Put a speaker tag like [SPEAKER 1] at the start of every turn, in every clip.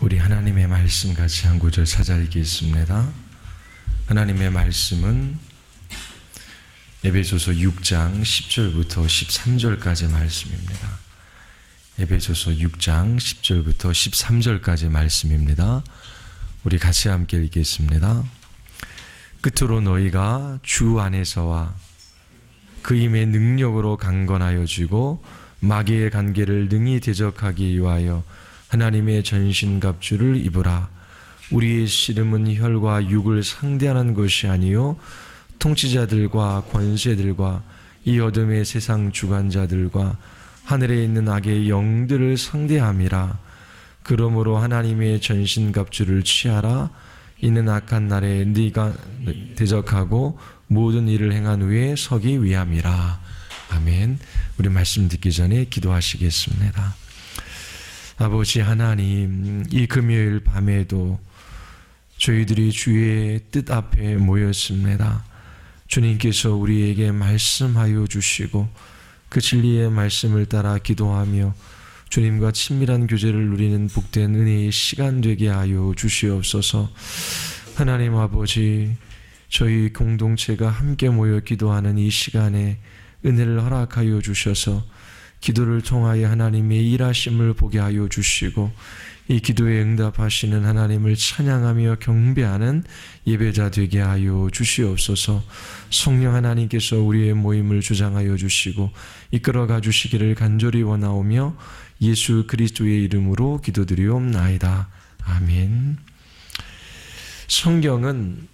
[SPEAKER 1] 우리 하나님의 말씀 같이 한 구절 찾아 읽겠습니다. 하나님의 말씀은 에베소서 6장 10절부터 13절까지 말씀입니다. 에베소서 6장 10절부터 13절까지 말씀입니다. 우리 같이 함께 읽겠습니다. 끝으로 너희가 주 안에서와 그 힘의 능력으로 강건하여지고 마귀의 관계를 능히 대적하기 위하여 하나님의 전신갑주를 입으라. 우리의 씨름은 혈과 육을 상대하는 것이 아니요 통치자들과 권세들과 이 어둠의 세상 주관자들과 하늘에 있는 악의 영들을 상대함이라. 그러므로 하나님의 전신갑주를 취하라. 이는 악한 날에 네가 대적하고 모든 일을 행한 후에 서기 위함이라. 아멘. 우리 말씀 듣기 전에 기도하시겠습니다. 아버지 하나님, 이 금요일 밤에도 저희들이 주의 뜻 앞에 모였습니다. 주님께서 우리에게 말씀하여 주시고 그 진리의 말씀을 따라 기도하며 주님과 친밀한 교제를 누리는 복된 은혜의 시간 되게 하여 주시옵소서. 하나님 아버지, 저희 공동체가 함께 모여 기도하는 이 시간에 은혜를 허락하여 주셔서 기도를 통하여 하나님의 일하심을 보게 하여 주시고 이 기도에 응답하시는 하나님을 찬양하며 경배하는 예배자 되게 하여 주시옵소서. 성령 하나님께서 우리의 모임을 주장하여 주시고 이끌어가 주시기를 간절히 원하오며 예수 그리스도의 이름으로 기도드리옵나이다. 아멘. 성경은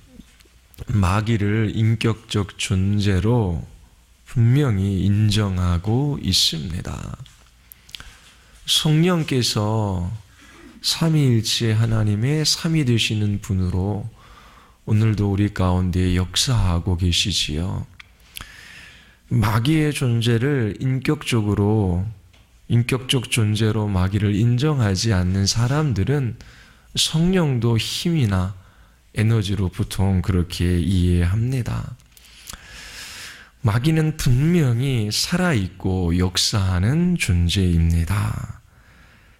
[SPEAKER 1] 마귀를 인격적 존재로 분명히 인정하고 있습니다. 성령께서 삼위일체 하나님의 삼위 되시는 분으로 오늘도 우리 가운데 역사하고 계시지요. 마귀의 존재를 인격적 존재로 마귀를 인정하지 않는 사람들은 성령도 힘이나 에너지로 보통 그렇게 이해합니다. 마귀는 분명히 살아있고 역사하는 존재입니다.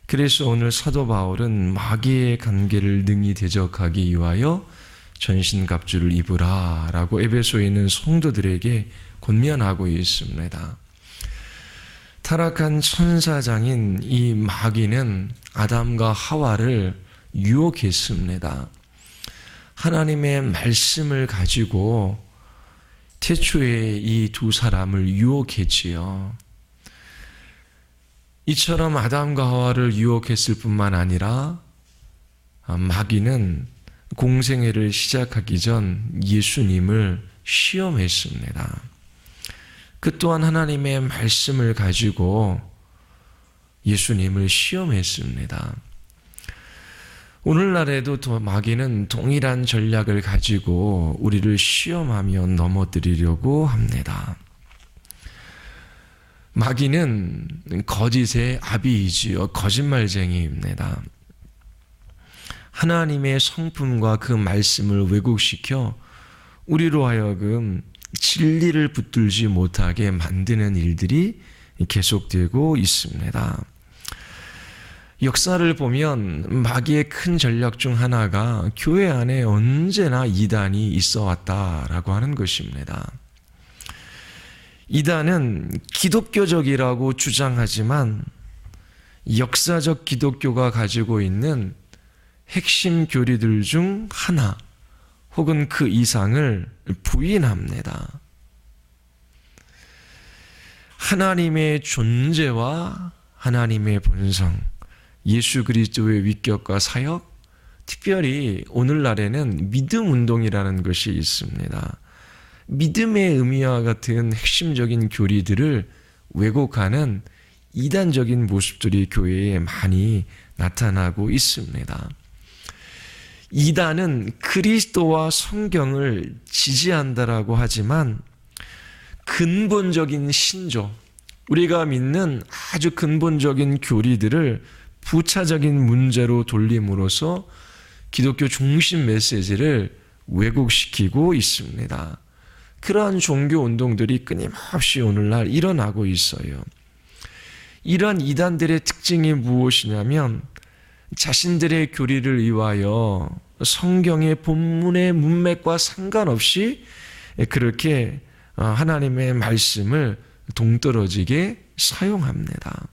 [SPEAKER 1] 그래서 오늘 사도 바울은 마귀의 관계를 능히 대적하기 위하여 전신갑주를 입으라 라고 에베소에 있는 성도들에게 권면하고 있습니다. 타락한 천사장인 이 마귀는 아담과 하와를 유혹했습니다. 하나님의 말씀을 가지고 태초에 이 두 사람을 유혹했지요. 이처럼 아담과 하와를 유혹했을 뿐만 아니라 마귀는 공생애를 시작하기 전 예수님을 시험했습니다. 그 또한 하나님의 말씀을 가지고 예수님을 시험했습니다. 오늘날에도 마귀는 동일한 전략을 가지고 우리를 시험하며 넘어뜨리려고 합니다. 마귀는 거짓의 아비이지요. 거짓말쟁이입니다. 하나님의 성품과 그 말씀을 왜곡시켜 우리로 하여금 진리를 붙들지 못하게 만드는 일들이 계속되고 있습니다. 역사를 보면 마귀의 큰 전략 중 하나가 교회 안에 언제나 이단이 있어 왔다라고 하는 것입니다. 이단은 기독교적이라고 주장하지만 역사적 기독교가 가지고 있는 핵심 교리들 중 하나 혹은 그 이상을 부인합니다. 하나님의 존재와 하나님의 본성, 예수 그리스도의 위격과 사역, 특별히 오늘날에는 믿음 운동이라는 것이 있습니다. 믿음의 의미와 같은 핵심적인 교리들을 왜곡하는 이단적인 모습들이 교회에 많이 나타나고 있습니다. 이단은 그리스도와 성경을 지지한다라고 하지만 근본적인 신조, 우리가 믿는 아주 근본적인 교리들을 부차적인 문제로 돌림으로써 기독교 중심 메시지를 왜곡시키고 있습니다. 그러한 종교 운동들이 끊임없이 오늘날 일어나고 있어요. 이러한 이단들의 특징이 무엇이냐면 자신들의 교리를 위하여 성경의 본문의 문맥과 상관없이 그렇게 하나님의 말씀을 동떨어지게 사용합니다.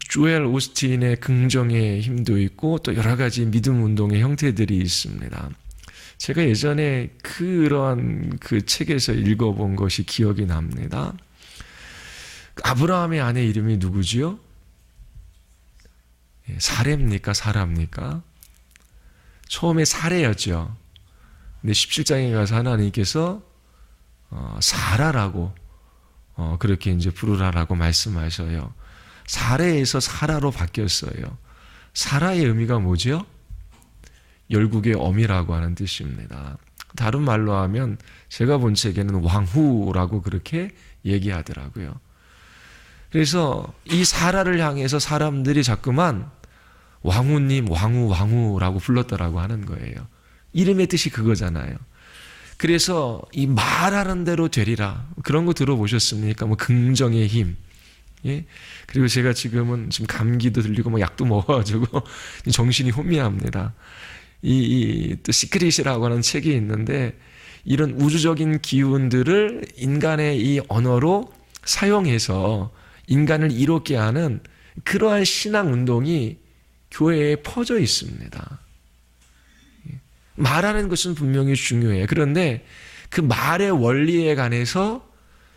[SPEAKER 1] 조엘 오스틴의 긍정의 힘도 있고 또 여러 가지 믿음 운동의 형태들이 있습니다. 제가 예전에 그러한 그 책에서 읽어본 것이 기억이 납니다. 아브라함의 아내 이름이 누구지요? 사렙니까? 사라입니까? 처음에 사레였죠. 근데 17장에 가서 하나님께서 사라라고 그렇게 이제 부르라라고 말씀하셔요. 사레에서 사라로 바뀌었어요. 사라의 의미가 뭐죠? 열국의 어미라고 하는 뜻입니다. 다른 말로 하면 제가 본 책에는 왕후라고 그렇게 얘기하더라고요. 그래서 이 사라를 향해서 사람들이 자꾸만 왕후님, 왕후라고 불렀더라고 하는 거예요. 이름의 뜻이 그거잖아요. 그래서 이 말하는 대로 되리라. 그런 거 들어보셨습니까? 뭐 긍정의 힘. 예? 그리고 제가 지금 감기도 들리고 뭐 약도 먹어가지고 정신이 혼미합니다. 또 시크릿이라고 하는 책이 있는데 이런 우주적인 기운들을 인간의 이 언어로 사용해서 인간을 이롭게 하는 그러한 신앙 운동이 교회에 퍼져 있습니다. 말하는 것은 분명히 중요해요. 그런데 그 말의 원리에 관해서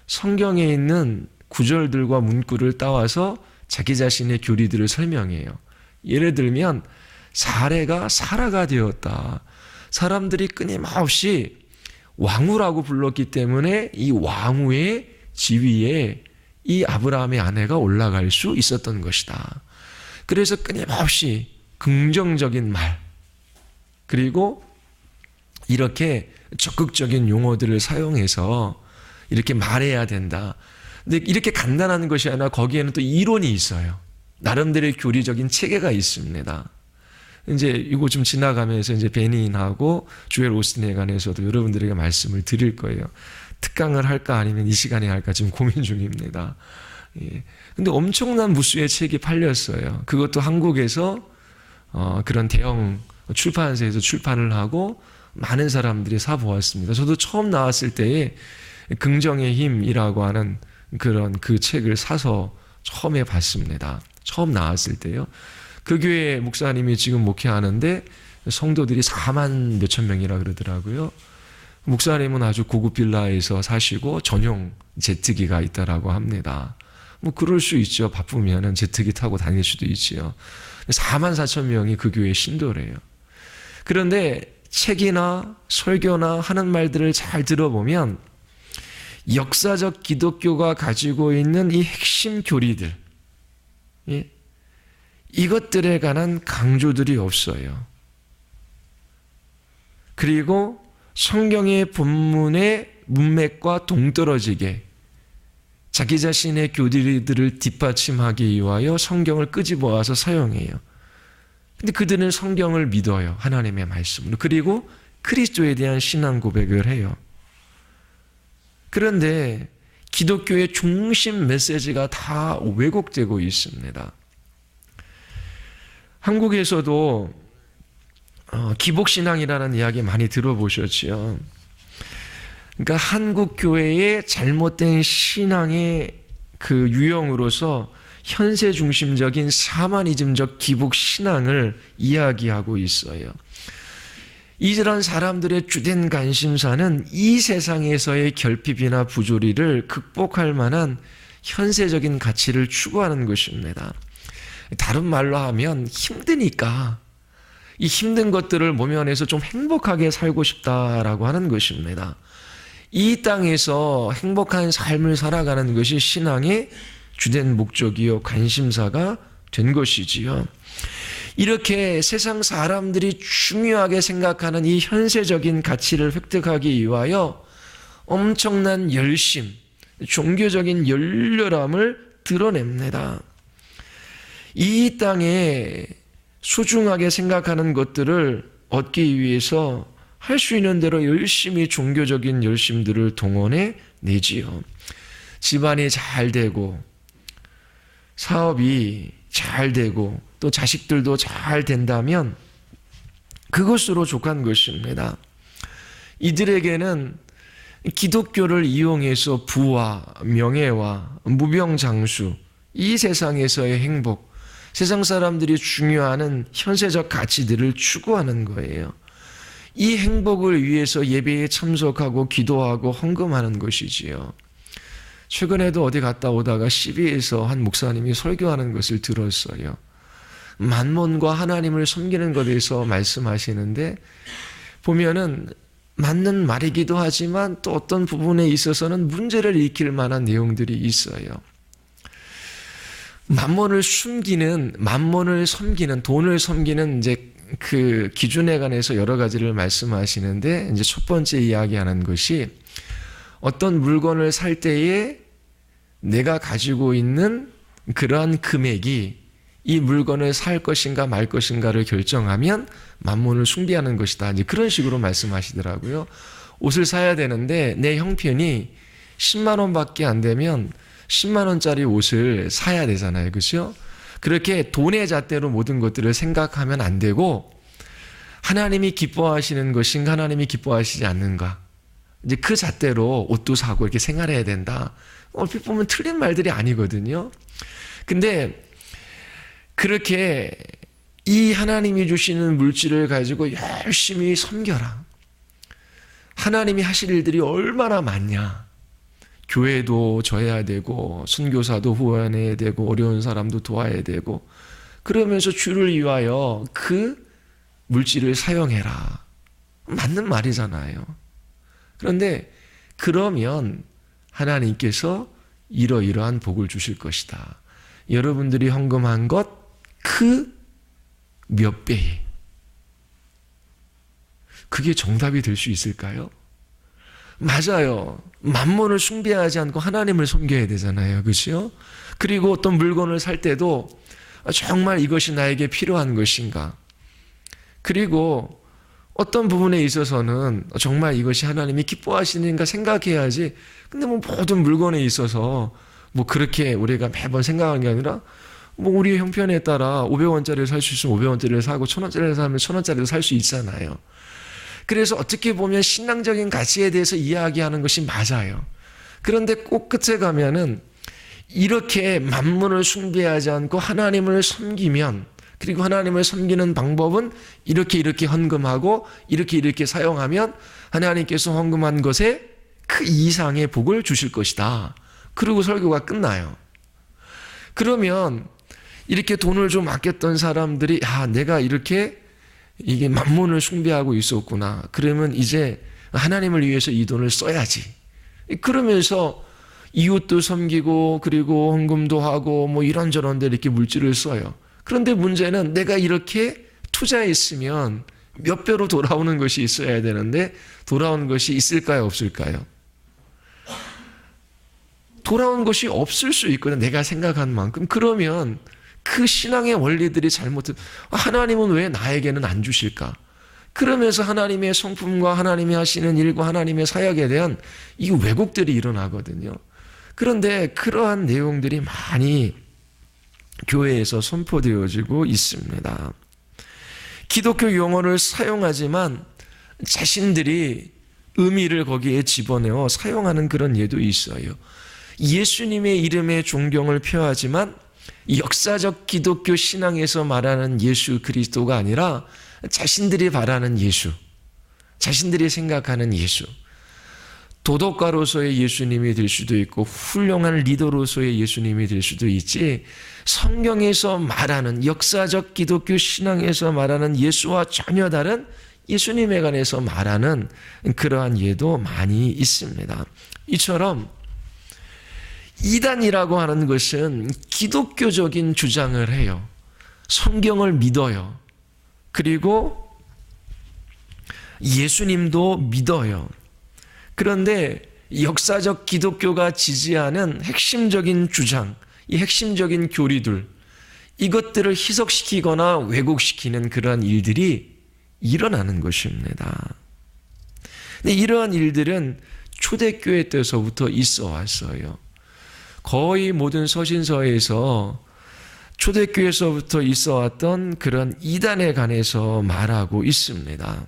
[SPEAKER 1] 성경에 있는 구절들과 문구를 따와서 자기 자신의 교리들을 설명해요. 예를 들면 사레가 사라가 되었다. 사람들이 끊임없이 왕후라고 불렀기 때문에 이 왕후의 지위에 이 아브라함의 아내가 올라갈 수 있었던 것이다. 그래서 끊임없이 긍정적인 말, 그리고 이렇게 적극적인 용어들을 사용해서 이렇게 말해야 된다. 근데 이렇게 간단한 것이 아니라 거기에는 또 이론이 있어요. 나름대로의 교리적인 체계가 있습니다. 이제 이거 좀 지나가면서 이제 베닌하고 조엘 오스틴에 관해서도 여러분들에게 말씀을 드릴 거예요. 특강을 할까 아니면 이 시간에 할까 지금 고민 중입니다. 예. 근데 엄청난 무수의 책이 팔렸어요. 그것도 한국에서 그런 대형 출판사에서 출판을 하고 많은 사람들이 사보았습니다. 저도 처음 나왔을 때에 긍정의 힘이라고 하는 그런 그 책을 사서 처음에 봤습니다. 처음 나왔을 때요. 그 교회 목사님이 지금 목회하는데 성도들이 4만 몇천 명이라 그러더라고요. 목사님은 아주 고급 빌라에서 사시고 전용 제트기가 있다라고 합니다. 뭐 그럴 수 있죠. 바쁘면은 제트기 타고 다닐 수도 있지요. 4만 4천 명이 그 교회 신도래요. 그런데 책이나 설교나 하는 말들을 잘 들어보면 역사적 기독교가 가지고 있는 이 핵심 교리들, 예? 이것들에 관한 강조들이 없어요. 그리고 성경의 본문의 문맥과 동떨어지게 자기 자신의 교리들을 뒷받침하기 위하여 성경을 끄집어와서 사용해요. 근데 그들은 성경을 믿어요. 하나님의 말씀으로. 그리고 그리스도에 대한 신앙 고백을 해요. 그런데 기독교의 중심 메시지가 다 왜곡되고 있습니다. 한국에서도 기복신앙이라는 이야기 많이 들어보셨지요. 그러니까 한국 교회의 잘못된 신앙의 그 유형으로서 현세 중심적인 샤머니즘적 기복신앙을 이야기하고 있어요. 이런 사람들의 주된 관심사는 이 세상에서의 결핍이나 부조리를 극복할 만한 현세적인 가치를 추구하는 것입니다. 다른 말로 하면 힘드니까 이 힘든 것들을 모면해서 좀 행복하게 살고 싶다라고 하는 것입니다. 이 땅에서 행복한 삶을 살아가는 것이 신앙의 주된 목적이요 관심사가 된 것이지요. 이렇게 세상 사람들이 중요하게 생각하는 이 현세적인 가치를 획득하기 위하여 엄청난 열심, 종교적인 열렬함을 드러냅니다. 이 땅에 소중하게 생각하는 것들을 얻기 위해서 할 수 있는 대로 열심히 종교적인 열심들을 동원해 내지요. 집안이 잘 되고 사업이 잘 되고 또 자식들도 잘 된다면 그것으로 족한 것입니다. 이들에게는 기독교를 이용해서 부와 명예와 무병장수, 이 세상에서의 행복, 세상 사람들이 중요하는 현세적 가치들을 추구하는 거예요. 이 행복을 위해서 예배에 참석하고 기도하고 헌금하는 것이지요. 최근에도 어디 갔다 오다가 시비에서 한 목사님이 설교하는 것을 들었어요. 만몬과 하나님을 섬기는 것에 대해서 말씀하시는데 보면은 맞는 말이기도 하지만 또 어떤 부분에 있어서는 문제를 일으킬 만한 내용들이 있어요. 만몬을 섬기는, 돈을 섬기는 이제 그 기준에 관해서 여러 가지를 말씀하시는데 이제 첫 번째 이야기하는 것이 어떤 물건을 살 때에 내가 가지고 있는 그러한 금액이 이 물건을 살 것인가 말 것인가를 결정하면 만몬을 숭배하는 것이다. 이제 그런 식으로 말씀하시더라고요. 옷을 사야 되는데 내 형편이 10만 원밖에 안 되면 10만 원짜리 옷을 사야 되잖아요. 그렇죠? 그렇게 돈의 잣대로 모든 것들을 생각하면 안 되고 하나님이 기뻐하시는 것인가 하나님이 기뻐하시지 않는가. 이제 그 잣대로 옷도 사고 이렇게 생활해야 된다. 얼핏 보면 틀린 말들이 아니거든요. 근데 그렇게 이 하나님이 주시는 물질을 가지고 열심히 섬겨라. 하나님이 하실 일들이 얼마나 많냐. 교회도 져야 되고 선교사도 후원해야 되고 어려운 사람도 도와야 되고 그러면서 주를 위하여 그 물질을 사용해라. 맞는 말이잖아요. 그런데 그러면 하나님께서 이러이러한 복을 주실 것이다. 여러분들이 헌금한 것 그 몇 배에 그게 정답이 될 수 있을까요? 맞아요. 만몬을 숭배하지 않고 하나님을 섬겨야 되잖아요. 그렇죠? 그리고 어떤 물건을 살 때도 정말 이것이 나에게 필요한 것인가? 그리고 어떤 부분에 있어서는 정말 이것이 하나님이 기뻐하시는가 생각해야지. 근데 뭐 모든 물건에 있어서 뭐 그렇게 우리가 매번 생각하는 게 아니라 뭐 우리의 형편에 따라 500원짜리를 살 수 있으면 500원짜리를 사고 1000원짜리를 사면 1000원짜리를 살 수 있잖아요. 그래서 어떻게 보면 신앙적인 가치에 대해서 이야기하는 것이 맞아요. 그런데 꼭 끝에 가면은 이렇게 만문을 숭배하지 않고 하나님을 섬기면 그리고 하나님을 섬기는 방법은 이렇게 헌금하고 이렇게 사용하면 하나님께서 헌금한 것에 그 이상의 복을 주실 것이다. 그리고 설교가 끝나요. 그러면 이렇게 돈을 좀 아꼈던 사람들이 내가 이렇게 이게 만몬을 숭배하고 있었구나. 그러면 이제 하나님을 위해서 이 돈을 써야지. 그러면서 이웃도 섬기고 그리고 헌금도 하고 뭐 이런저런 데 이렇게 물질을 써요. 그런데 문제는 내가 이렇게 투자했으면 몇 배로 돌아오는 것이 있어야 되는데 돌아오는 것이 있을까요? 없을까요? 돌아온 것이 없을 수 있거든요. 내가 생각한 만큼. 그러면 그 신앙의 원리들이 하나님은 왜 나에게는 안 주실까? 그러면서 하나님의 성품과 하나님이 하시는 일과 하나님의 사역에 대한 이 왜곡들이 일어나거든요. 그런데 그러한 내용들이 많이 교회에서 선포되어지고 있습니다. 기독교 용어를 사용하지만 자신들이 의미를 거기에 집어넣어 사용하는 그런 예도 있어요. 예수님의 이름에 존경을 표하지만 역사적 기독교 신앙에서 말하는 예수 그리스도가 아니라 자신들이 바라는 예수, 자신들이 생각하는 예수, 도덕가로서의 예수님이 될 수도 있고 훌륭한 리더로서의 예수님이 될 수도 있지, 성경에서 말하는 역사적 기독교 신앙에서 말하는 예수와 전혀 다른 예수님에 관해서 말하는 그러한 예도 많이 있습니다. 이처럼 이단이라고 하는 것은 기독교적인 주장을 해요. 성경을 믿어요. 그리고 예수님도 믿어요. 그런데 역사적 기독교가 지지하는 핵심적인 주장, 이 핵심적인 교리들, 이것들을 희석시키거나 왜곡시키는 그러한 일들이 일어나는 것입니다. 근데 이러한 일들은 초대교회 때서부터 있어 왔어요. 거의 모든 서신서에서 초대교회에서부터 있어왔던 그런 이단에 관해서 말하고 있습니다.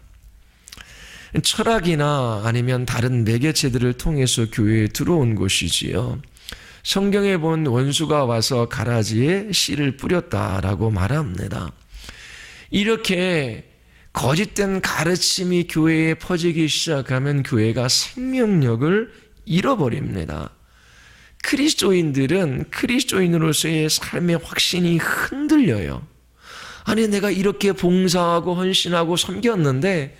[SPEAKER 1] 철학이나 아니면 다른 매개체들을 통해서 교회에 들어온 것이지요. 성경에 본 원수가 와서 가라지에 씨를 뿌렸다라고 말합니다. 이렇게 거짓된 가르침이 교회에 퍼지기 시작하면 교회가 생명력을 잃어버립니다. 그리스도인들은 그리스도인으로서의 삶의 확신이 흔들려요. 아니, 내가 이렇게 봉사하고 헌신하고 섬겼는데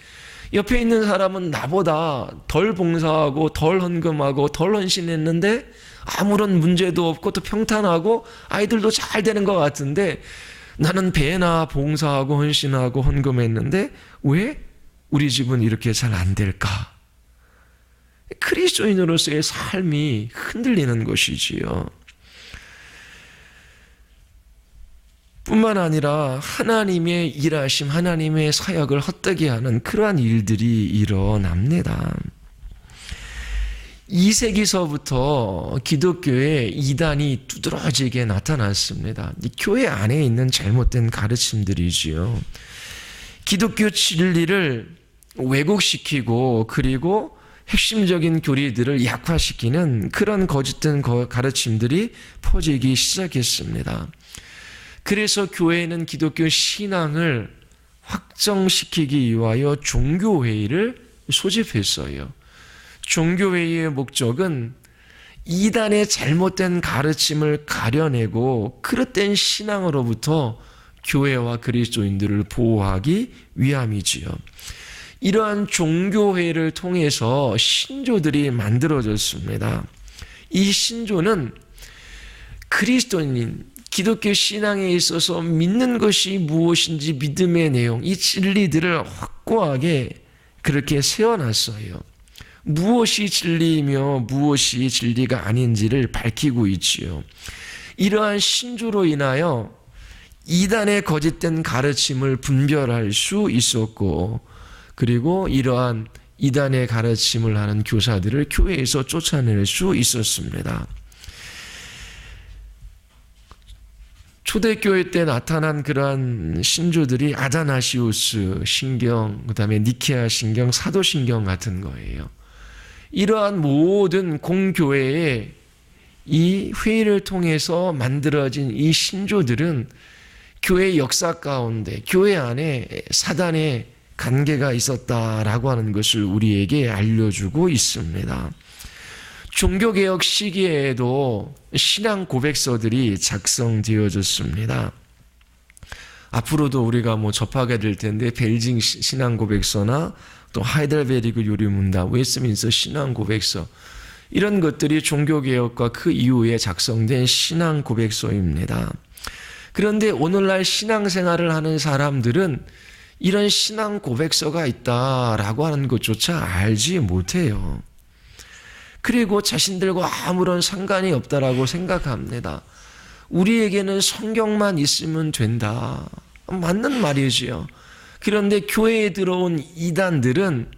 [SPEAKER 1] 옆에 있는 사람은 나보다 덜 봉사하고 덜 헌금하고 덜 헌신했는데 아무런 문제도 없고 또 평탄하고 아이들도 잘 되는 것 같은데 나는 배나 봉사하고 헌신하고 헌금했는데 왜 우리 집은 이렇게 잘 안 될까? 그리스도인으로서의 삶이 흔들리는 것이지요. 뿐만 아니라 하나님의 일하심, 하나님의 사역을 헛되게 하는 그러한 일들이 일어납니다. 2세기서부터 기독교에 이단이 두드러지게 나타났습니다. 교회 안에 있는 잘못된 가르침들이지요. 기독교 진리를 왜곡시키고 그리고 핵심적인 교리들을 약화시키는 그런 거짓된 가르침들이 퍼지기 시작했습니다. 그래서 교회는 기독교 신앙을 확정시키기 위하여 종교회의를 소집했어요. 종교회의의 목적은 이단의 잘못된 가르침을 가려내고 그릇된 신앙으로부터 교회와 그리스도인들을 보호하기 위함이지요. 이러한 종교회의를 통해서 신조들이 만들어졌습니다. 이 신조는 그리스도인, 기독교 신앙에 있어서 믿는 것이 무엇인지 믿음의 내용, 이 진리들을 확고하게 그렇게 세워놨어요. 무엇이 진리이며 무엇이 진리가 아닌지를 밝히고 있지요. 이러한 신조로 인하여 이단의 거짓된 가르침을 분별할 수 있었고, 그리고 이러한 이단의 가르침을 하는 교사들을 교회에서 쫓아낼 수 있었습니다. 초대교회 때 나타난 그러한 신조들이 아다나시우스 신경, 그 다음에 니케아 신경, 사도신경 같은 거예요. 이러한 모든 공교회의 이 회의를 통해서 만들어진 이 신조들은 교회 역사 가운데, 교회 안에 사단의 관계가 있었다라고 하는 것을 우리에게 알려주고 있습니다. 종교개혁 시기에도 신앙 고백서들이 작성되어졌습니다. 앞으로도 우리가 접하게 될 텐데 벨징 신앙 고백서나 또 하이델베르그 요리문답, 웨스트민스터 신앙 고백서, 이런 것들이 종교개혁과 그 이후에 작성된 신앙 고백서입니다. 그런데 오늘날 신앙생활을 하는 사람들은 이런 신앙 고백서가 있다라고 하는 것조차 알지 못해요. 그리고 자신들과 아무런 상관이 없다라고 생각합니다. 우리에게는 성경만 있으면 된다. 맞는 말이지요. 그런데 교회에 들어온 이단들은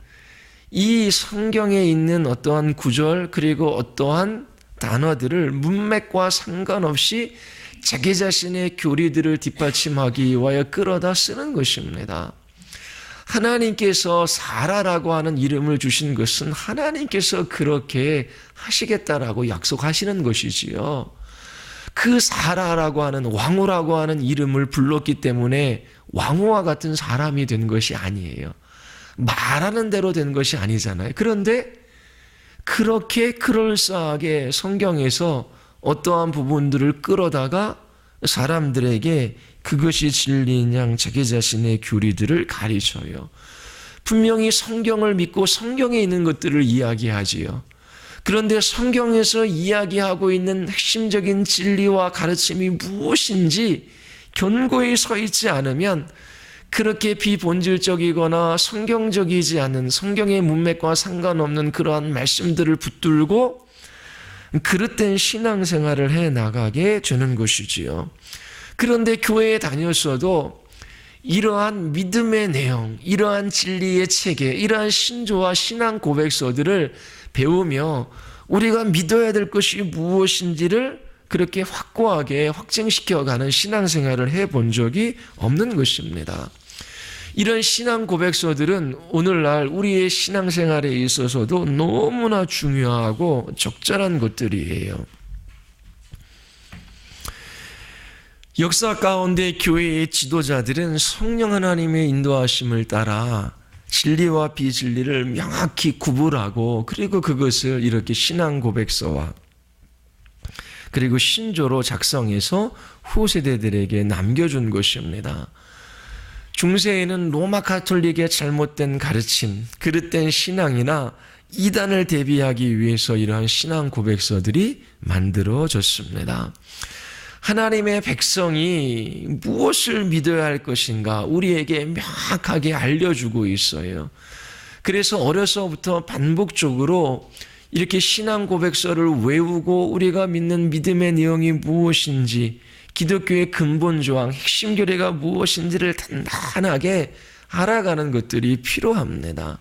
[SPEAKER 1] 이 성경에 있는 어떠한 구절 그리고 어떠한 단어들을 문맥과 상관없이 자기 자신의 교리들을 뒷받침하기 위하여 끌어다 쓰는 것입니다. 하나님께서 사라라고 하는 이름을 주신 것은 하나님께서 그렇게 하시겠다라고 약속하시는 것이지요. 그 사라라고 하는, 왕후라고 하는 이름을 불렀기 때문에 왕후와 같은 사람이 된 것이 아니에요. 말하는 대로 된 것이 아니잖아요. 그런데 그렇게 그럴싸하게 성경에서 어떠한 부분들을 끌어다가 사람들에게 그것이 진리인 양 자기 자신의 교리들을 가르쳐요. 분명히 성경을 믿고 성경에 있는 것들을 이야기하지요. 그런데 성경에서 이야기하고 있는 핵심적인 진리와 가르침이 무엇인지 견고히 서 있지 않으면 그렇게 비본질적이거나 성경적이지 않은, 성경의 문맥과 상관없는 그러한 말씀들을 붙들고 그릇된 신앙생활을 해나가게 되는 것이지요. 그런데 교회에 다녔어도 이러한 믿음의 내용, 이러한 진리의 체계, 이러한 신조와 신앙 고백서들을 배우며 우리가 믿어야 될 것이 무엇인지를 그렇게 확고하게 확증시켜가는 신앙생활을 해본 적이 없는 것입니다. 이런 신앙 고백서들은 오늘날 우리의 신앙생활에 있어서도 너무나 중요하고 적절한 것들이에요. 역사 가운데 교회의 지도자들은 성령 하나님의 인도하심을 따라 진리와 비진리를 명확히 구분하고 그리고 그것을 이렇게 신앙 고백서와 그리고 신조로 작성해서 후세대들에게 남겨준 것입니다. 중세에는 로마 가톨릭의 잘못된 가르침, 그릇된 신앙이나 이단을 대비하기 위해서 이러한 신앙 고백서들이 만들어졌습니다. 하나님의 백성이 무엇을 믿어야 할 것인가 우리에게 명확하게 알려주고 있어요. 그래서 어려서부터 반복적으로 이렇게 신앙 고백서를 외우고 우리가 믿는 믿음의 내용이 무엇인지, 기독교의 근본 조항, 핵심 교리가 무엇인지를 단단하게 알아가는 것들이 필요합니다.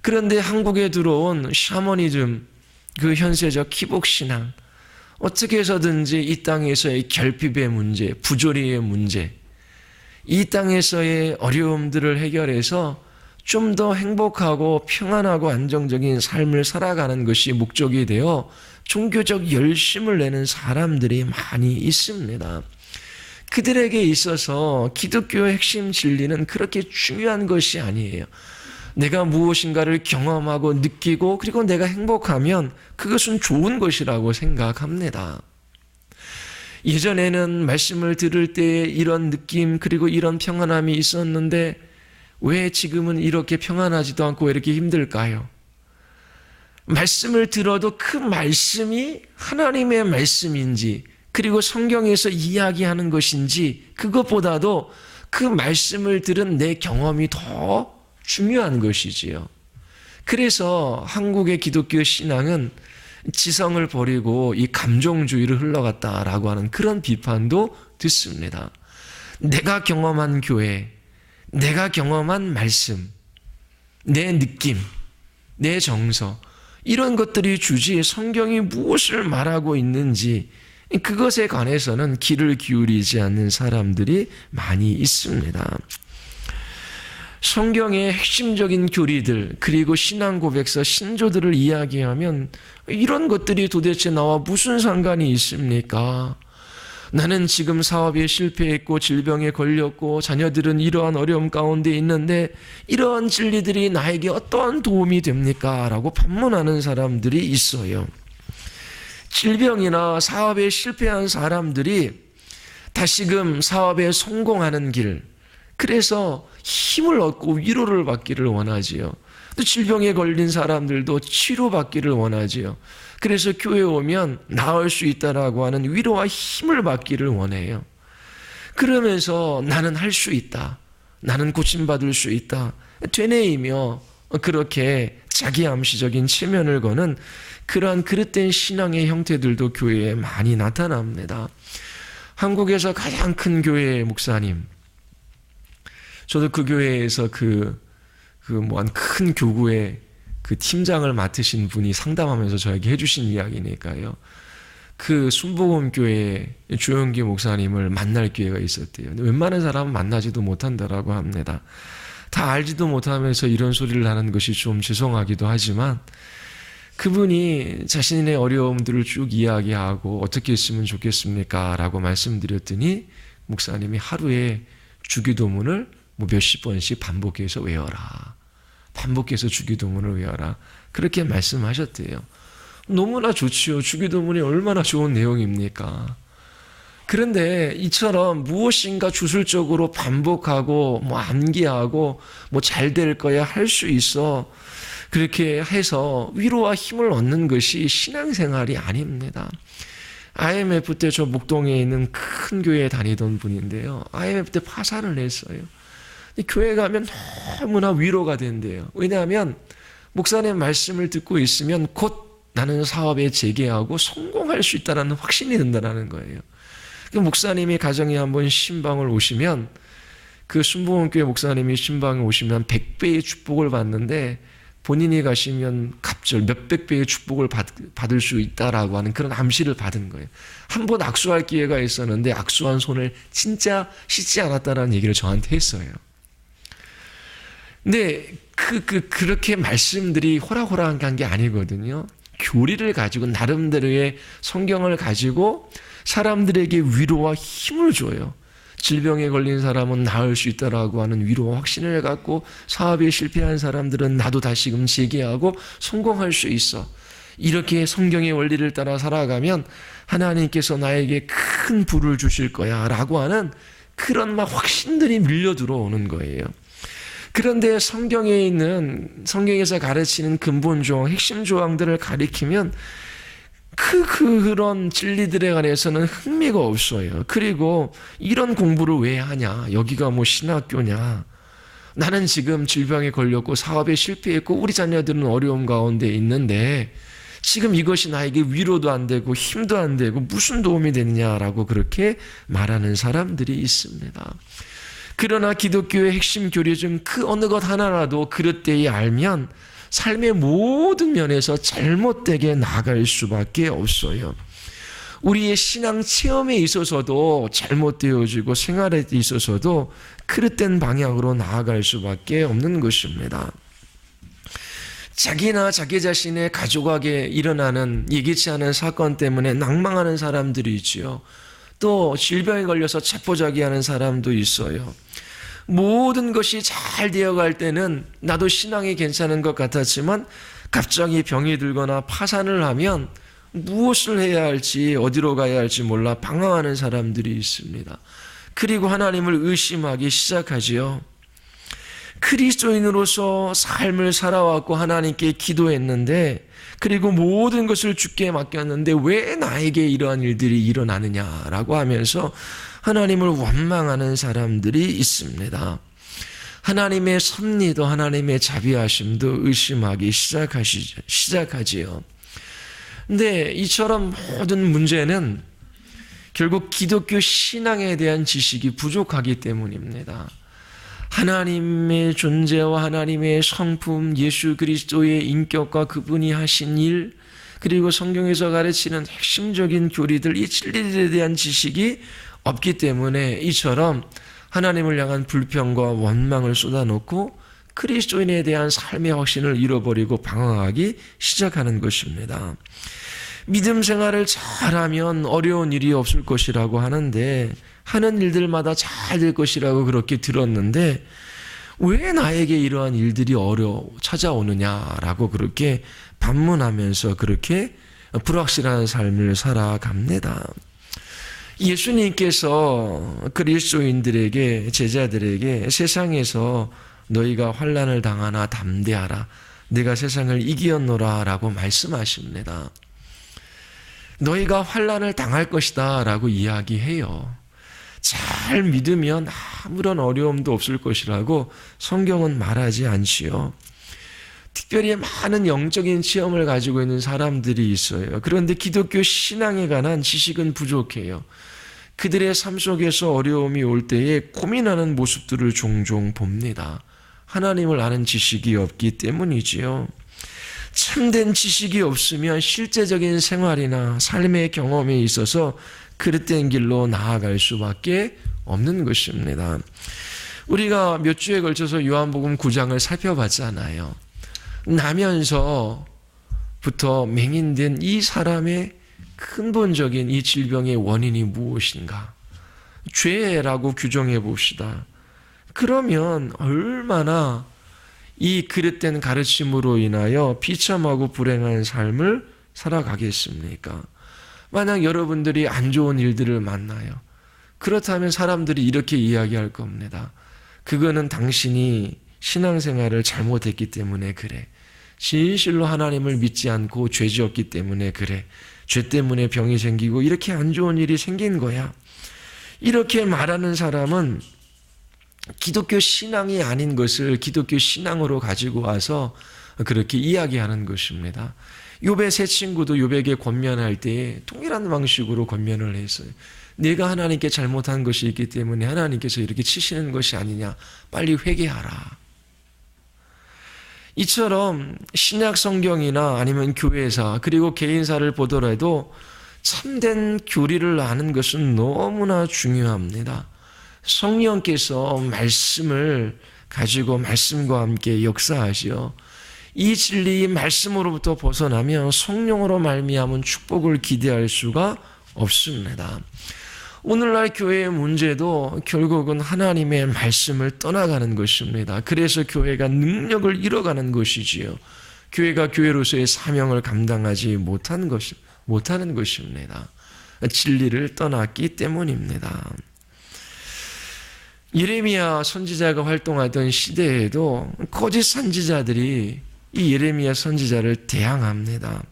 [SPEAKER 1] 그런데 한국에 들어온 샤머니즘, 그 현세적 기복신앙, 어떻게 해서든지 이 땅에서의 결핍의 문제, 부조리의 문제, 이 땅에서의 어려움들을 해결해서 좀 더 행복하고 평안하고 안정적인 삶을 살아가는 것이 목적이 되어 종교적 열심을 내는 사람들이 많이 있습니다. 그들에게 있어서 기독교의 핵심 진리는 그렇게 중요한 것이 아니에요. 내가 무엇인가를 경험하고 느끼고 그리고 내가 행복하면 그것은 좋은 것이라고 생각합니다. 예전에는 말씀을 들을 때 이런 느낌 그리고 이런 평안함이 있었는데 왜 지금은 이렇게 평안하지도 않고 왜 이렇게 힘들까요? 말씀을 들어도 그 말씀이 하나님의 말씀인지 그리고 성경에서 이야기하는 것인지 그것보다도 그 말씀을 들은 내 경험이 더 중요한 것이지요. 그래서 한국의 기독교 신앙은 지성을 버리고 이 감정주의를 흘러갔다라고 하는 그런 비판도 듣습니다. 내가 경험한 교회, 내가 경험한 말씀, 내 느낌, 내 정서 이런 것들이 주지 성경이 무엇을 말하고 있는지 그것에 관해서는 귀를 기울이지 않는 사람들이 많이 있습니다. 성경의 핵심적인 교리들 그리고 신앙 고백서 신조들을 이야기하면 이런 것들이 도대체 나와 무슨 상관이 있습니까? 나는 지금 사업에 실패했고 질병에 걸렸고 자녀들은 이러한 어려움 가운데 있는데 이러한 진리들이 나에게 어떠한 도움이 됩니까? 라고 반문하는 사람들이 있어요. 질병이나 사업에 실패한 사람들이 다시금 사업에 성공하는 길, 그래서 힘을 얻고 위로를 받기를 원하지요. 또 질병에 걸린 사람들도 치료받기를 원하지요. 그래서 교회에 오면 나을 수 있다라고 하는 위로와 힘을 받기를 원해요. 그러면서 나는 할 수 있다. 나는 고침받을 수 있다. 되뇌이며 그렇게 자기 암시적인 체면을 거는 그러한 그릇된 신앙의 형태들도 교회에 많이 나타납니다. 한국에서 가장 큰 교회의 목사님, 저도 그 교회에서 큰 교구의 그 팀장을 맡으신 분이 상담하면서 저에게 해주신 이야기니까요. 그 순복음교회 조영기 목사님을 만날 기회가 있었대요. 웬만한 사람은 만나지도 못한다라고 합니다. 다 알지도 못하면서 이런 소리를 하는 것이 좀 죄송하기도 하지만 그분이 자신의 어려움들을 쭉 이야기하고 어떻게 했으면 좋겠습니까? 라고 말씀드렸더니 목사님이 하루에 주기도문을 몇십 번씩 반복해서 외워라. 반복해서 주기도문을 외워라. 그렇게 말씀하셨대요. 너무나 좋지요. 주기도문이 얼마나 좋은 내용입니까? 그런데 이처럼 무엇인가 주술적으로 반복하고 암기하고 잘 될 거야 할 수 있어. 그렇게 해서 위로와 힘을 얻는 것이 신앙생활이 아닙니다. IMF 때 저 목동에 있는 큰 교회에 다니던 분인데요. IMF 때 파산을 했어요. 교회 가면 너무나 위로가 된대요. 왜냐하면 목사님 말씀을 듣고 있으면 곧 나는 사업에 재개하고 성공할 수 있다는 확신이 든다는 거예요. 목사님이 가정에 한번 신방을 오시면 그 순복음교회 목사님이 신방에 오시면 100배의 축복을 받는데 본인이 가시면 갑절 몇백 배의 축복을 받을 수 있다라고 하는 그런 암시를 받은 거예요. 한 번 악수할 기회가 있었는데 악수한 손을 진짜 씻지 않았다라는 얘기를 저한테 했어요. 근데 그렇게 말씀들이 호락호락한 게 아니거든요. 교리를 가지고 나름대로의 성경을 가지고 사람들에게 위로와 힘을 줘요. 질병에 걸린 사람은 나을 수 있다라고 하는 위로와 확신을 갖고 사업에 실패한 사람들은 나도 다시금 재개하고 성공할 수 있어. 이렇게 성경의 원리를 따라 살아가면 하나님께서 나에게 큰 부를 주실 거야 라고 하는 그런 막 확신들이 밀려 들어오는 거예요. 그런데 성경에서 가르치는 근본 조항, 핵심 조항들을 가리키면 그런 진리들에 관해서는 흥미가 없어요. 그리고 이런 공부를 왜 하냐? 여기가 뭐 신학교냐? 나는 지금 질병에 걸렸고 사업에 실패했고 우리 자녀들은 어려움 가운데 있는데 지금 이것이 나에게 위로도 안 되고 힘도 안 되고 무슨 도움이 되느냐라고 그렇게 말하는 사람들이 있습니다. 그러나 기독교의 핵심 교리 중 그 어느 것 하나라도 그릇되이 알면 삶의 모든 면에서 잘못되게 나아갈 수밖에 없어요. 우리의 신앙 체험에 있어서도 잘못되어지고 생활에 있어서도 그릇된 방향으로 나아갈 수밖에 없는 것입니다. 자기나 자기 자신의 가족에게 일어나는 예기치 않은 사건 때문에 낭망하는 사람들이 있지요. 또 질병에 걸려서 체포자기하는 사람도 있어요. 모든 것이 잘 되어갈 때는 나도 신앙이 괜찮은 것 같았지만 갑자기 병이 들거나 파산을 하면 무엇을 해야 할지 어디로 가야 할지 몰라 방황하는 사람들이 있습니다. 그리고 하나님을 의심하기 시작하지요. 그리스도인으로서 삶을 살아왔고 하나님께 기도했는데 그리고 모든 것을 주께 맡겼는데 왜 나에게 이러한 일들이 일어나느냐라고 하면서 하나님을 원망하는 사람들이 있습니다. 하나님의 섭리도 하나님의 자비하심도 의심하기 시작하지요. 근데 이처럼 모든 문제는 결국 기독교 신앙에 대한 지식이 부족하기 때문입니다. 하나님의 존재와 하나님의 성품, 예수 그리스도의 인격과 그분이 하신 일, 그리고 성경에서 가르치는 핵심적인 교리들, 이 진리들에 대한 지식이 없기 때문에 이처럼 하나님을 향한 불평과 원망을 쏟아놓고 그리스도인에 대한 삶의 확신을 잃어버리고 방황하기 시작하는 것입니다. 믿음 생활을 잘하면 어려운 일이 없을 것이라고 하는데 하는 일들마다 잘 될 것이라고 그렇게 들었는데 왜 나에게 이러한 일들이 찾아오느냐라고 그렇게 반문하면서 그렇게 불확실한 삶을 살아갑니다. 예수님께서 그리스도인들에게 제자들에게 세상에서 너희가 환난을 당하나 담대하라 내가 세상을 이기었노라 라고 말씀하십니다. 너희가 환난을 당할 것이다 라고 이야기해요. 잘 믿으면 아무런 어려움도 없을 것이라고 성경은 말하지 않지요. 특별히 많은 영적인 체험을 가지고 있는 사람들이 있어요. 그런데 기독교 신앙에 관한 지식은 부족해요. 그들의 삶 속에서 어려움이 올 때에 고민하는 모습들을 종종 봅니다. 하나님을 아는 지식이 없기 때문이지요. 참된 지식이 없으면 실제적인 생활이나 삶의 경험에 있어서 그릇된 길로 나아갈 수밖에 없는 것입니다. 우리가 몇 주에 걸쳐서 요한복음 9장을 살펴봤잖아요. 나면서부터 맹인된 이 사람의 근본적인 이 질병의 원인이 무엇인가? 죄라고 규정해 봅시다. 그러면 얼마나 이 그릇된 가르침으로 인하여 비참하고 불행한 삶을 살아가겠습니까? 만약 여러분들이 안 좋은 일들을 만나요. 그렇다면 사람들이 이렇게 이야기할 겁니다. 그거는 당신이 신앙생활을 잘못했기 때문에 그래. 진실로 하나님을 믿지 않고 죄 지었기 때문에 그래. 죄 때문에 병이 생기고 이렇게 안 좋은 일이 생긴 거야. 이렇게 말하는 사람은 기독교 신앙이 아닌 것을 기독교 신앙으로 가지고 와서 그렇게 이야기하는 것입니다. 욥의 세 친구도 욥에게 권면할 때에 동일한 방식으로 권면을 했어요. 내가 하나님께 잘못한 것이 있기 때문에 하나님께서 이렇게 치시는 것이 아니냐. 빨리 회개하라. 이처럼 신약 성경이나 아니면 교회사 그리고 개인사를 보더라도 참된 교리를 아는 것은 너무나 중요합니다. 성령께서 말씀을 가지고 말씀과 함께 역사하시어 이 진리 말씀으로부터 벗어나면 성령으로 말미암은 축복을 기대할 수가 없습니다. 오늘날 교회의 문제도 결국은 하나님의 말씀을 떠나가는 것입니다. 그래서 교회가 능력을 잃어가는 것이지요. 교회가 교회로서의 사명을 감당하지 못하는 것입니다. 진리를 떠났기 때문입니다. 예레미야 선지자가 활동하던 시대에도 거짓 선지자들이 이 예레미야 선지자를 대항합니다.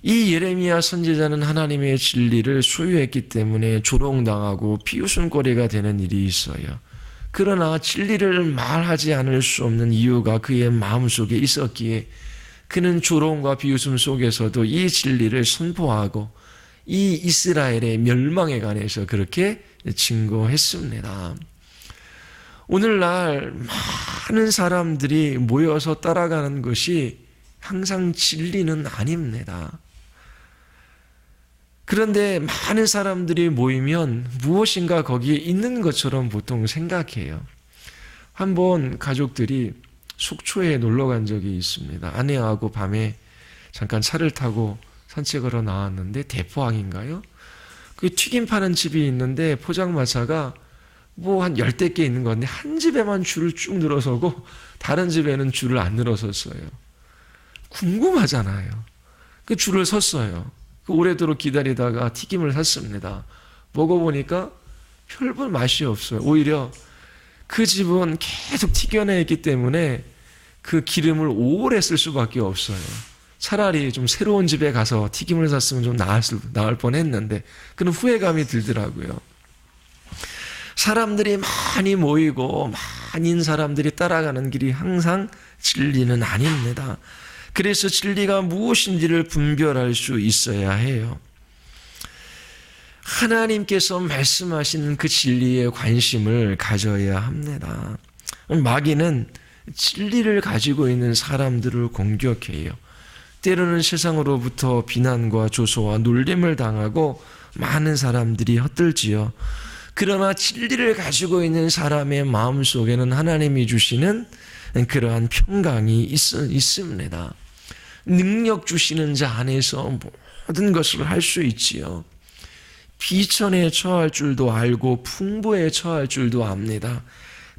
[SPEAKER 1] 이 예레미야 선지자는 하나님의 진리를 소유했기 때문에 조롱당하고 비웃음거리가 되는 일이 있어요. 그러나 진리를 말하지 않을 수 없는 이유가 그의 마음속에 있었기에 그는 조롱과 비웃음 속에서도 이 진리를 선포하고 이 이스라엘의 멸망에 관해서 그렇게 증거했습니다. 오늘날 많은 사람들이 모여서 따라가는 것이 항상 진리는 아닙니다. 그런데 많은 사람들이 모이면 무엇인가 거기에 있는 것처럼 보통 생각해요. 한번 가족들이 속초에 놀러 간 적이 있습니다. 아내하고 밤에 잠깐 차를 타고 산책하러 나왔는데 대포항인가요? 그 튀김 파는 집이 있는데 포장마차가 뭐 한 10대 개 있는 건데 한 집에만 줄을 쭉 늘어서고 다른 집에는 줄을 안 늘어섰어요. 궁금하잖아요. 그 줄을 섰어요. 오래도록 기다리다가 튀김을 샀습니다. 먹어보니까 별별 맛이 없어요. 오히려 그 집은 계속 튀겨내기 때문에 그 기름을 오래 쓸 수밖에 없어요. 차라리 좀 새로운 집에 가서 튀김을 샀으면 좀 나을 뻔했는데 그런 후회감이 들더라고요. 사람들이 많이 모이고 많은 사람들이 따라가는 길이 항상 진리는 아닙니다. 그래서 진리가 무엇인지를 분별할 수 있어야 해요. 하나님께서 말씀하신 그 진리에 관심을 가져야 합니다. 마귀는 진리를 가지고 있는 사람들을 공격해요. 때로는 세상으로부터 비난과 조소와 놀림을 당하고 많은 사람들이 헛들지요. 그러나 진리를 가지고 있는 사람의 마음속에는 하나님이 주시는 그러한 평강이 있습니다. 능력 주시는 자 안에서 모든 것을 할 수 있지요. 비천에 처할 줄도 알고 풍부에 처할 줄도 압니다.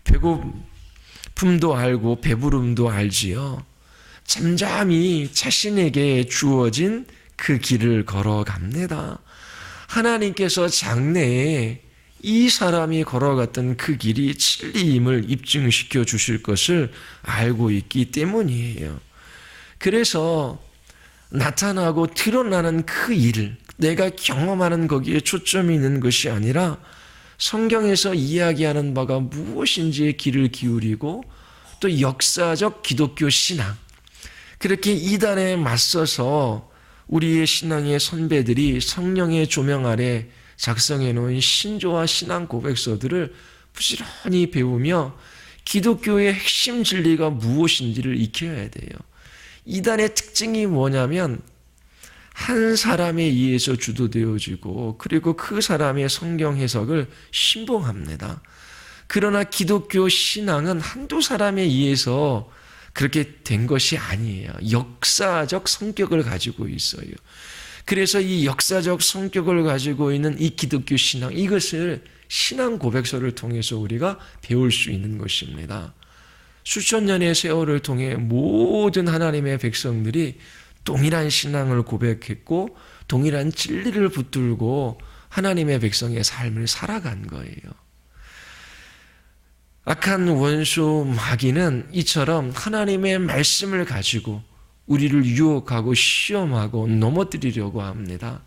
[SPEAKER 1] 배고픔도 알고 배부름도 알지요. 잠잠히 자신에게 주어진 그 길을 걸어갑니다. 하나님께서 장래에 이 사람이 걸어갔던 그 길이 진리임을 입증시켜 주실 것을 알고 있기 때문이에요. 그래서 나타나고 드러나는 그 일, 내가 경험하는 거기에 초점이 있는 것이 아니라 성경에서 이야기하는 바가 무엇인지에 귀를 기울이고 또 역사적 기독교 신앙, 그렇게 이단에 맞서서 우리의 신앙의 선배들이 성령의 조명 아래 작성해 놓은 신조와 신앙 고백서들을 부지런히 배우며 기독교의 핵심 진리가 무엇인지를 익혀야 돼요. 이단의 특징이 뭐냐면 한 사람에 의해서 주도되어지고 그리고 그 사람의 성경 해석을 신봉합니다. 그러나 기독교 신앙은 한두 사람에 의해서 그렇게 된 것이 아니에요. 역사적 성격을 가지고 있어요. 그래서 이 역사적 성격을 가지고 있는 이 기독교 신앙, 이것을 신앙 고백서를 통해서 우리가 배울 수 있는 것입니다. 수천 년의 세월을 통해 모든 하나님의 백성들이 동일한 신앙을 고백했고 동일한 진리를 붙들고 하나님의 백성의 삶을 살아간 거예요. 악한 원수 마귀는 이처럼 하나님의 말씀을 가지고 우리를 유혹하고 시험하고 넘어뜨리려고 합니다.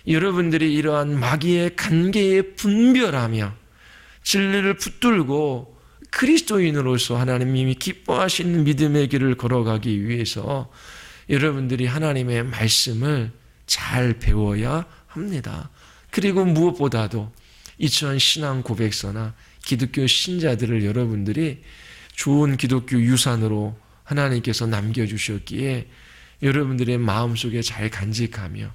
[SPEAKER 1] 여러분들이 이러한 마귀의 간계에 분별하며 진리를 붙들고 그리스도인으로서 하나님이 기뻐하시는 믿음의 길을 걸어가기 위해서 여러분들이 하나님의 말씀을 잘 배워야 합니다. 그리고 무엇보다도 이처럼 신앙 고백서나 기독교 신자들을 여러분들이 좋은 기독교 유산으로 하나님께서 남겨주셨기에 여러분들의 마음속에 잘 간직하며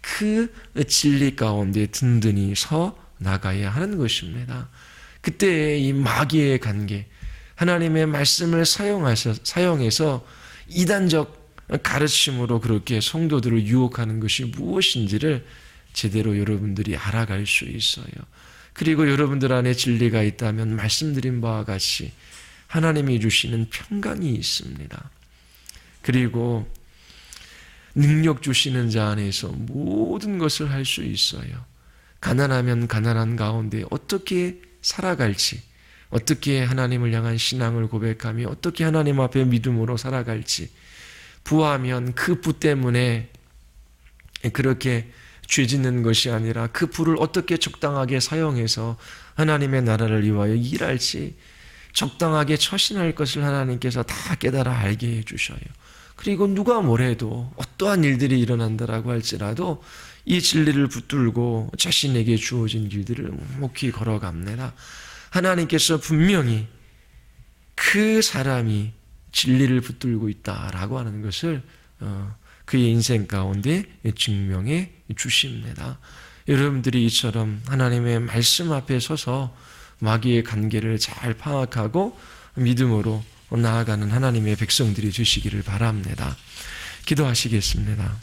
[SPEAKER 1] 그 진리 가운데 든든히 서 나가야 하는 것입니다. 그때 이 마귀의 관계, 하나님의 말씀을 사용해서 이단적 가르침으로 그렇게 성도들을 유혹하는 것이 무엇인지를 제대로 여러분들이 알아갈 수 있어요. 그리고 여러분들 안에 진리가 있다면 말씀드린 바와 같이 하나님이 주시는 평강이 있습니다. 그리고 능력 주시는 자 안에서 모든 것을 할 수 있어요. 가난하면 가난한 가운데 어떻게 살아갈지, 어떻게 하나님을 향한 신앙을 고백하며 어떻게 하나님 앞에 믿음으로 살아갈지, 부하면 그 부 때문에 그렇게 죄 짓는 것이 아니라 그 부를 어떻게 적당하게 사용해서 하나님의 나라를 위하여 일할지 적당하게 처신할 것을 하나님께서 다 깨달아 알게 해주셔요. 그리고 누가 뭐래도 어떠한 일들이 일어난다라고 할지라도 이 진리를 붙들고 자신에게 주어진 길들을 묵묵히 걸어갑니다. 하나님께서 분명히 그 사람이 진리를 붙들고 있다라고 하는 것을 그의 인생 가운데 증명해 주십니다. 여러분들이 이처럼 하나님의 말씀 앞에 서서 마귀의 관계를 잘 파악하고 믿음으로 나아가는 하나님의 백성들이 되시기를 바랍니다. 기도하시겠습니다.